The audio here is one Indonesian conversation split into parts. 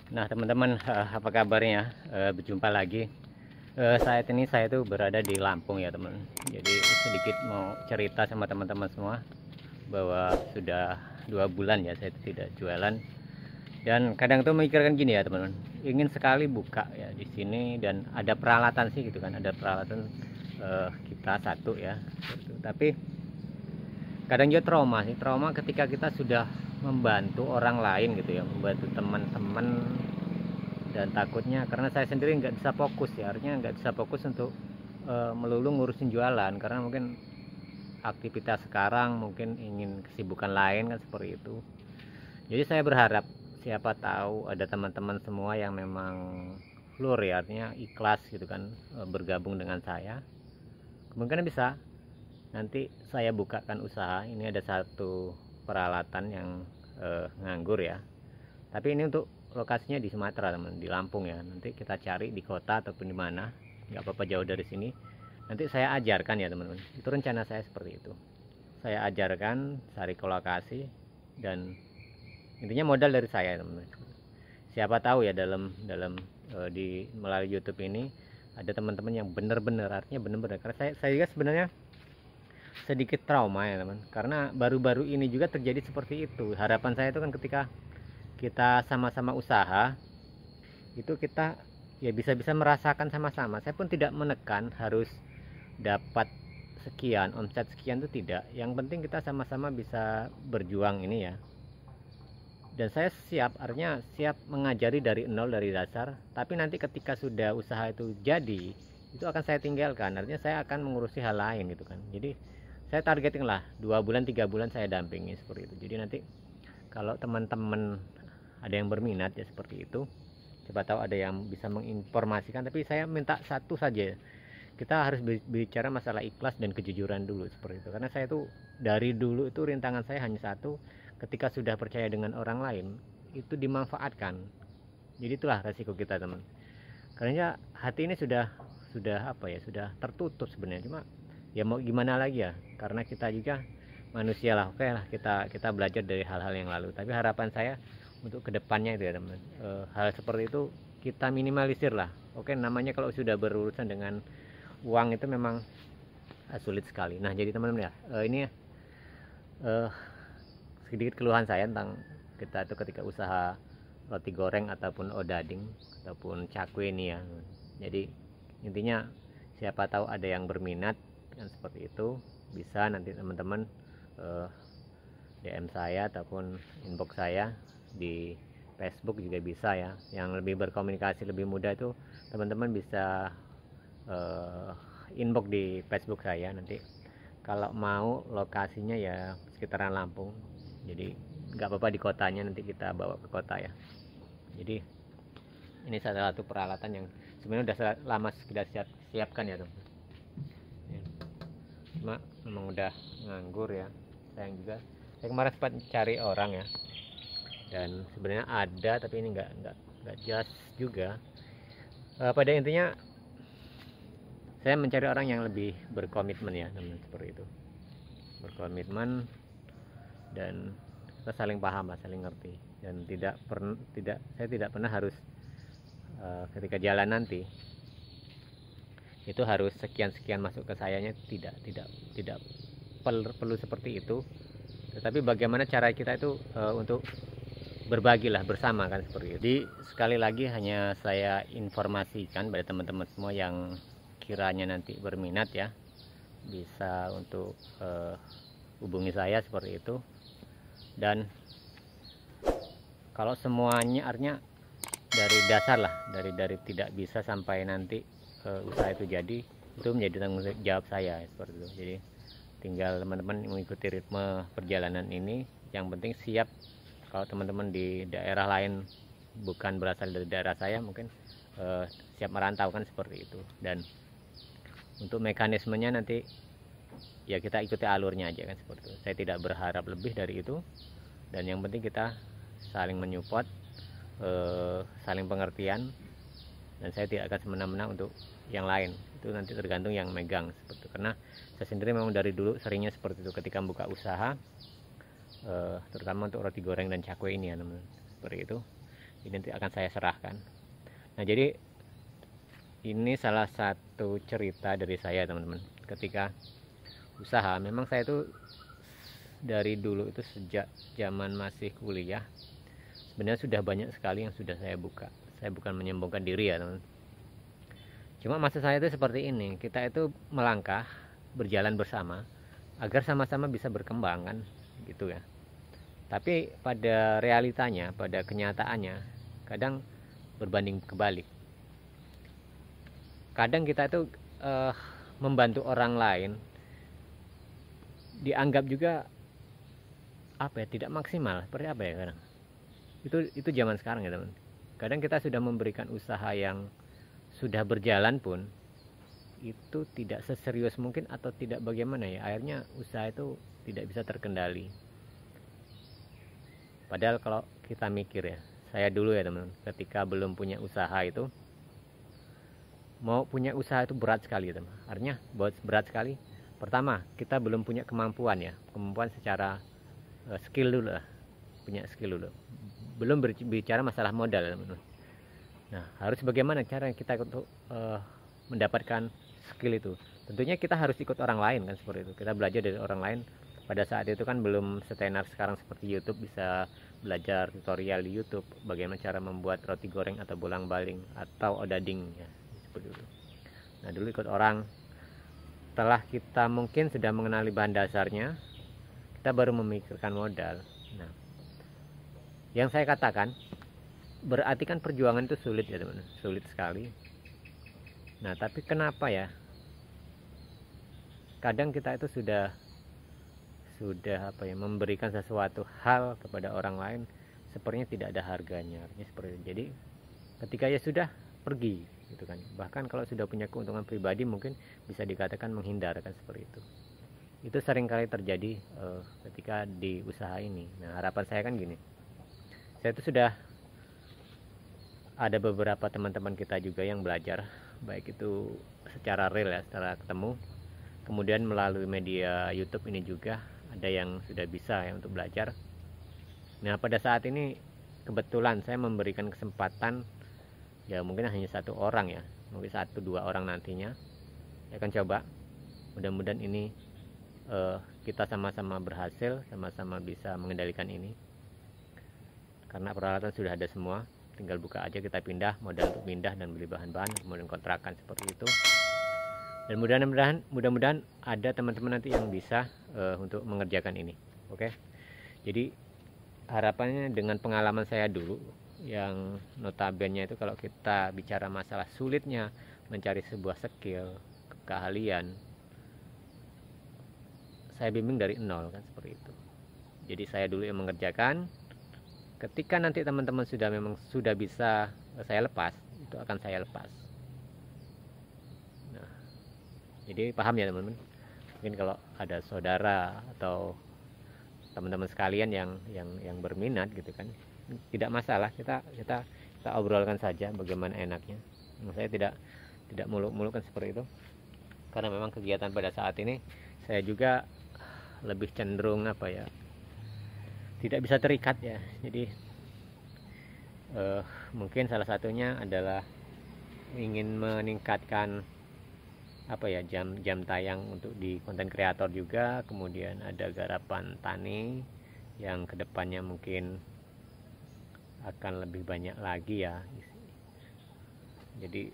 Nah teman-teman, apa kabarnya? Berjumpa lagi. Saat ini saya tuh berada di Lampung ya teman. Jadi sedikit mau cerita sama teman-teman semua bahwa sudah 2 bulan ya saya tidak jualan. Dan kadang tuh memikirkan gini ya teman-teman, ingin sekali buka ya di sini dan ada peralatan sih gitu kan, ada peralatan kita satu ya. Tapi kadang juga trauma sih, trauma ketika kita sudah membantu orang lain gitu ya, membantu teman-teman, dan takutnya karena saya sendiri nggak bisa fokus ya, artinya nggak bisa fokus untuk melulu ngurusin jualan karena mungkin aktivitas sekarang mungkin ingin kesibukan lain kan seperti itu. Jadi saya berharap siapa tahu ada teman-teman semua yang memang lur ya, artinya ikhlas gitu kan, bergabung dengan saya, kemungkinan bisa nanti saya bukakan usaha. Ini ada satu peralatan yang nganggur ya, tapi ini untuk lokasinya di Sumatera teman, di Lampung ya. Nanti kita cari di kota ataupun di mana, nggak apa-apa jauh dari sini. Nanti saya ajarkan ya teman-teman, itu rencana saya seperti itu. Saya ajarkan, cari ke lokasi, dan intinya modal dari saya teman-teman. Siapa tahu ya dalam dalam di melalui YouTube ini ada teman-teman yang benar-benar, artinya benar-benar, karena saya juga sebenarnya sedikit trauma ya teman, karena baru-baru ini juga terjadi seperti itu. Harapan saya itu kan ketika kita sama-sama usaha itu kita ya bisa-bisa merasakan sama-sama. Saya pun tidak menekan harus dapat sekian, omset sekian, itu tidak. Yang penting kita sama-sama bisa berjuang ini ya. Dan saya siap, artinya siap mengajari dari nol, dari dasar. Tapi nanti ketika sudah usaha itu jadi, itu akan saya tinggalkan. Artinya saya akan mengurusi hal lain gitu kan. Jadi saya targeting lah 2 bulan 3 bulan saya dampingi seperti itu. Jadi nanti kalau teman-teman ada yang berminat ya seperti itu, siapa tahu ada yang bisa menginformasikan. Tapi saya minta satu saja, kita harus bicara masalah ikhlas dan kejujuran dulu seperti itu. Karena saya tuh dari dulu itu rintangan saya hanya satu, ketika sudah percaya dengan orang lain itu dimanfaatkan. Jadi itulah resiko kita teman, karena hati ini sudah apa ya, sudah tertutup sebenarnya. Cuma ya mau gimana lagi ya, karena kita juga manusia lah. Oke lah, kita belajar dari hal-hal yang lalu. Tapi harapan saya untuk kedepannya itu ya teman, hal seperti itu kita minimalisir lah. Oke, namanya kalau sudah berurusan dengan uang itu memang sulit sekali. Nah jadi teman-teman ya, ini sedikit keluhan saya tentang kita itu ketika usaha roti goreng ataupun odading ataupun cakwe ini ya. Jadi intinya siapa tahu ada yang berminat dan seperti itu, bisa nanti teman-teman DM saya ataupun inbox saya di Facebook juga bisa ya. Yang lebih berkomunikasi lebih mudah itu teman-teman bisa inbox di Facebook saya. Nanti kalau mau lokasinya ya sekitaran Lampung, jadi nggak apa-apa di kotanya, nanti kita bawa ke kota ya. Jadi ini salah satu peralatan yang sebenarnya udah lama kita siapkan ya tuh. Cuma memang udah nganggur ya, sayang juga. Saya kemarin sempat cari orang ya, dan sebenarnya ada tapi ini nggak jelas juga. Pada intinya saya mencari orang yang lebih berkomitmen ya teman, seperti itu, berkomitmen dan kita saling paham lah, saling ngerti. Dan saya tidak pernah harus ketika jalan nanti itu harus sekian masuk ke sayanya, tidak perlu seperti itu. Tetapi bagaimana cara kita itu untuk berbagilah bersama kan seperti itu. Jadi sekali lagi hanya saya informasikan pada teman-teman semua yang kiranya nanti berminat ya, bisa untuk hubungi saya seperti itu. Dan kalau semuanya artinya dari dasar lah, dari tidak bisa sampai nanti usaha itu jadi, itu menjadi tanggung jawab saya seperti itu. Jadi tinggal teman-teman mengikuti ritme perjalanan ini. Yang penting siap. Kalau teman-teman di daerah lain bukan berasal dari daerah saya, mungkin siap merantau kan seperti itu. Dan untuk mekanismenya nanti ya kita ikuti alurnya aja kan seperti itu. Saya tidak berharap lebih dari itu, dan yang penting kita saling menyupport, saling pengertian. Dan saya tidak akan semena-mena untuk yang lain, itu nanti tergantung yang megang seperti itu. Karena saya sendiri memang dari dulu seringnya seperti itu ketika buka usaha, terutama untuk roti goreng dan cakwe ini ya teman, seperti itu. ini nanti akan saya serahkan. Nah, jadi ini salah satu cerita dari saya, teman-teman. Ketika usaha, memang saya itu dari dulu itu sejak zaman masih kuliah sebenarnya sudah banyak sekali yang sudah saya buka. Saya bukan menyombongkan diri ya, teman. Cuma maksud saya itu seperti ini, kita itu melangkah, berjalan bersama agar sama-sama bisa berkembang kan, gitu ya. Tapi pada realitanya, pada kenyataannya, kadang berbanding kebalik. Kadang kita itu membantu orang lain dianggap juga apa ya, tidak maksimal. Seperti apa ya kadang? Itu zaman sekarang ya, teman. Kadang kita sudah memberikan usaha yang sudah berjalan pun itu tidak seserius mungkin atau tidak bagaimana ya. Akhirnya usaha itu tidak bisa terkendali. Padahal kalau kita mikir ya, saya dulu ya teman, ketika belum punya usaha itu, mau punya usaha itu berat sekali teman. Artinya berat sekali. Pertama, kita belum punya kemampuan ya, kemampuan secara skill dulu lah, punya skill dulu. Belum berbicara masalah modal teman. Nah, harus bagaimana cara kita untuk mendapatkan skill itu? Tentunya kita harus ikut orang lain kan, seperti itu. Kita belajar dari orang lain. Pada saat itu kan belum setenar sekarang seperti YouTube, bisa belajar tutorial di YouTube bagaimana cara membuat roti goreng atau bolang-baling atau odading ya, seperti itu. Nah, dulu ikut orang. Setelah kita mungkin sudah mengenali bahan dasarnya, kita baru memikirkan modal. Nah, yang saya katakan berarti kan perjuangan itu sulit ya teman, sulit sekali. Nah, tapi kenapa ya kadang kita itu sudah apa ya, memberikan sesuatu hal kepada orang lain sepertinya tidak ada harganya, seperti itu. Jadi ketika ya sudah pergi gitu kan, bahkan kalau sudah punya keuntungan pribadi mungkin bisa dikatakan menghindar kan, seperti itu sering kali terjadi ketika di usaha ini. Nah, harapan saya kan gini, saya itu sudah ada beberapa teman-teman kita juga yang belajar, baik itu secara real ya, secara ketemu, kemudian melalui media YouTube ini juga ada yang sudah bisa ya untuk belajar. Nah, pada saat ini kebetulan saya memberikan kesempatan ya, mungkin hanya satu orang ya, mungkin 1-2 orang nantinya. Saya akan coba, mudah-mudahan ini kita sama-sama berhasil, sama-sama bisa mengendalikan ini, karena peralatan sudah ada semua, tinggal buka aja, kita pindah, modal untuk pindah dan beli bahan-bahan, kemudian kontrakan seperti itu. Dan mudah-mudahan ada teman-teman nanti yang bisa untuk mengerjakan ini. Oke. Jadi harapannya dengan pengalaman saya dulu, yang notabene itu kalau kita bicara masalah sulitnya mencari sebuah skill, keahlian, saya bimbing dari nol kan, seperti itu. Jadi saya dulu yang mengerjakan. Ketika nanti teman-teman sudah bisa saya lepas, itu akan saya lepas. Nah, jadi paham ya teman-teman. Mungkin kalau ada saudara atau teman-teman sekalian yang berminat gitu kan, tidak masalah, kita obrolkan saja bagaimana enaknya. Saya tidak muluk-muluk kan, seperti itu, karena memang kegiatan pada saat ini saya juga lebih cenderung apa ya, tidak bisa terikat ya. Jadi mungkin salah satunya adalah ingin meningkatkan apa ya, jam tayang untuk di konten kreator juga. Kemudian ada garapan tani yang kedepannya mungkin akan lebih banyak lagi ya. Jadi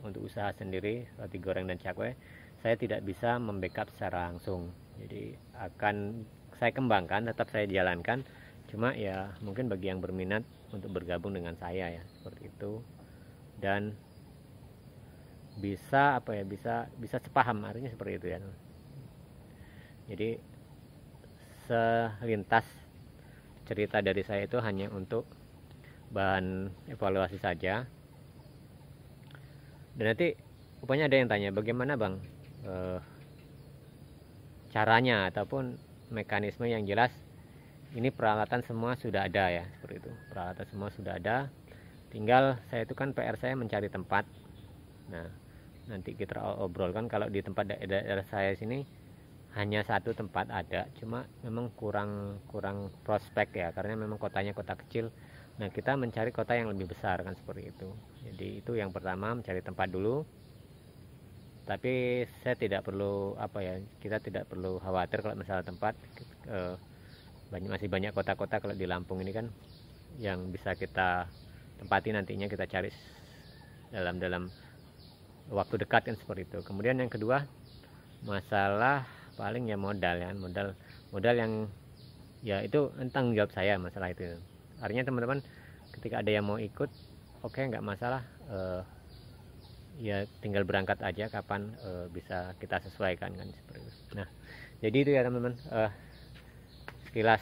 untuk usaha sendiri roti goreng dan cakwe saya tidak bisa membackup secara langsung, jadi akan saya kembangkan, tetap saya jalankan. Cuma ya mungkin bagi yang berminat untuk bergabung dengan saya ya, seperti itu. Dan bisa apa ya, bisa sepaham, artinya seperti itu ya. Jadi selintas cerita dari saya itu hanya untuk bahan evaluasi saja. Dan nanti rupanya ada yang tanya, bagaimana bang caranya ataupun mekanisme. Yang jelas ini peralatan semua sudah ada ya, seperti itu, peralatan semua sudah ada, tinggal saya itu kan PR saya mencari tempat. Nah, nanti kita obrolkan. Kalau di tempat daerah saya sini hanya satu tempat ada, cuma memang kurang prospek ya, karena memang kotanya kota kecil, Nah, kita mencari kota yang lebih besar kan, seperti itu. Jadi itu yang pertama, mencari tempat dulu. Tapi saya tidak perlu kita tidak perlu khawatir kalau masalah tempat. Masih banyak kota-kota kalau di Lampung ini kan yang bisa kita tempati, nantinya kita cari dalam waktu dekat kan, seperti itu. Kemudian yang kedua, masalah paling ya modal yang ya itu tanggung jawab saya masalah itu. Artinya teman-teman ketika ada yang mau ikut, oke, nggak masalah, ya tinggal berangkat aja kapan bisa kita sesuaikan kan, seperti itu. Nah, jadi itu ya teman-teman, sekilas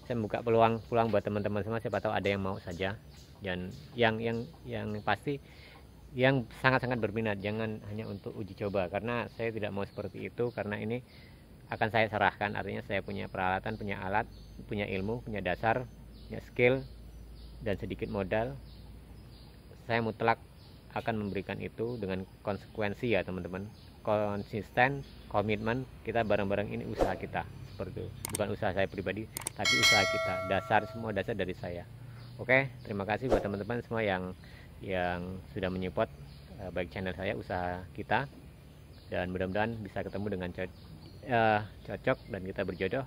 saya membuka peluang buat teman-teman semua, siapa tahu ada yang mau saja. Dan yang pasti yang sangat-sangat berminat, jangan hanya untuk uji coba, karena saya tidak mau seperti itu, karena ini akan saya serahkan. Artinya saya punya peralatan, punya alat, punya ilmu, punya dasar, punya skill, dan sedikit modal. Saya mutlak akan memberikan itu dengan konsekuensi ya teman-teman, konsisten, komitmen. Kita bareng-bareng, ini usaha kita, seperti itu. Bukan usaha saya pribadi, tapi usaha kita. Semua dasar dari saya. Oke, terima kasih buat teman-teman semua yang sudah menyupport baik channel saya, usaha kita, dan mudah-mudahan bisa ketemu dengan cocok dan kita berjodoh.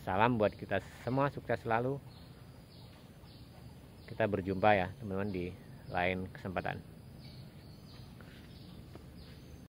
Salam buat kita semua, sukses selalu. Kita berjumpa ya teman-teman di lain kesempatan.